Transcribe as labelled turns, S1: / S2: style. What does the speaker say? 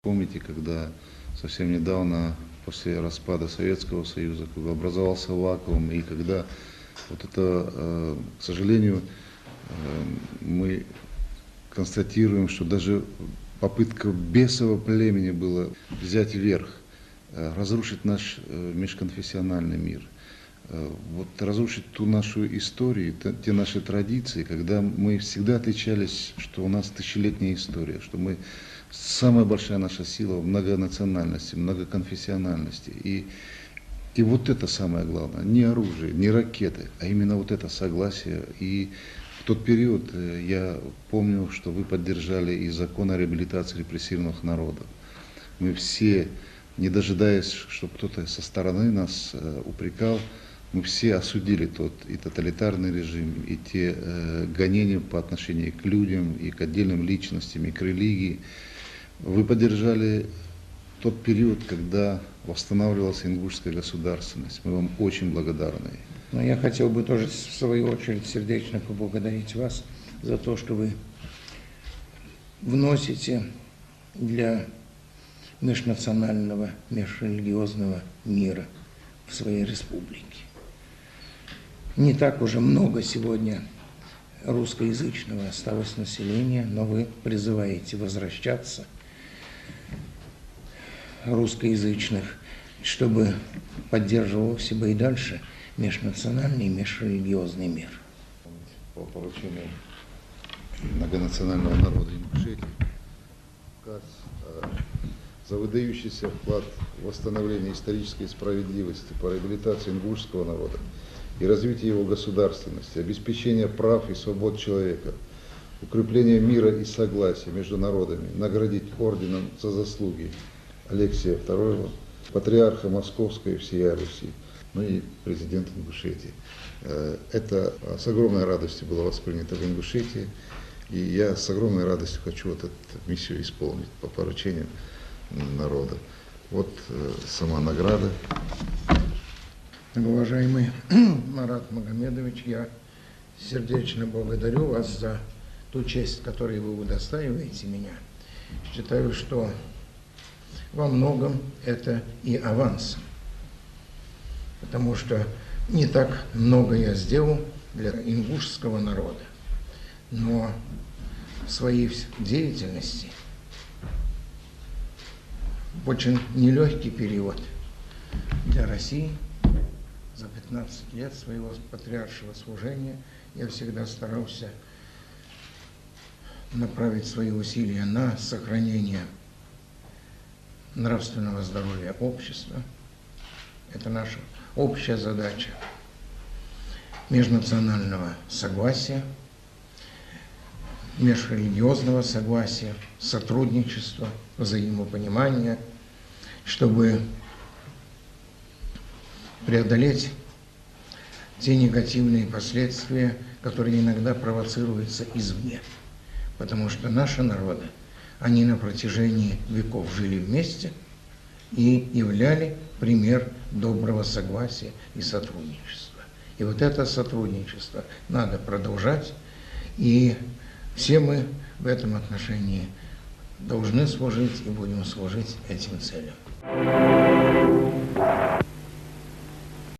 S1: Помните, когда совсем недавно, после распада Советского Союза, когда образовался вакуум, и когда вот это, к сожалению, мы констатируем, что даже попытка бесового племени была взять верх, разрушить наш межконфессиональный мир, вот разрушить ту нашу историю, те наши традиции, когда мы всегда отличались, что у нас тысячелетняя история, что мы самая большая наша сила в многонациональности, многоконфессиональности. И вот это самое главное, не оружие, не ракеты, а именно вот это согласие. И в тот период я помню, что вы поддержали и закон о реабилитации репрессированных народов. Мы все, не дожидаясь, чтобы кто-то со стороны нас упрекал, мы все осудили тот и тоталитарный режим, и те гонения по отношению к людям, и к отдельным личностям, и к религии. Вы поддержали тот период, когда восстанавливалась ингушская государственность. Мы вам очень благодарны.
S2: Но я хотел бы тоже, в свою очередь, сердечно поблагодарить вас за то, что вы вносите для межнационального, межрелигиозного мира в своей республике. Не так уже много сегодня русскоязычного осталось населения, но вы призываете возвращаться русскоязычных, чтобы поддерживал в себе и дальше межнациональный и межрелигиозный мир.
S1: По поручению многонационального народа Ингушетии указ за выдающийся вклад в восстановление исторической справедливости по реабилитации ингушского народа и развитие его государственности, обеспечение прав и свобод человека, укрепление мира и согласия между народами, наградить орденом за заслуги Алексия II, патриарха Московской и всея Руси, ну и президента Ингушетии. Это с огромной радостью было воспринято в Ингушетии, и я с огромной радостью хочу вот эту миссию исполнить по поручению народа. Вот сама награда.
S2: Уважаемый Марат Магомедович, я сердечно благодарю вас за ту честь, которой вы удостаиваете меня. Считаю, что во многом это и аванс, потому что не так много я сделал для ингушского народа, но в своей деятельности в очень нелегкий период для России за 15 лет своего патриаршего служения я всегда старался направить свои усилия на сохранение нравственного здоровья общества. Это наша общая задача межнационального согласия, межрелигиозного согласия, сотрудничества, взаимопонимания, чтобы преодолеть те негативные последствия, которые иногда провоцируются извне. Потому что наши народы, они на протяжении веков жили вместе и являли пример доброго согласия и сотрудничества. И вот это сотрудничество надо продолжать, и все мы в этом отношении должны служить и будем служить этим целям.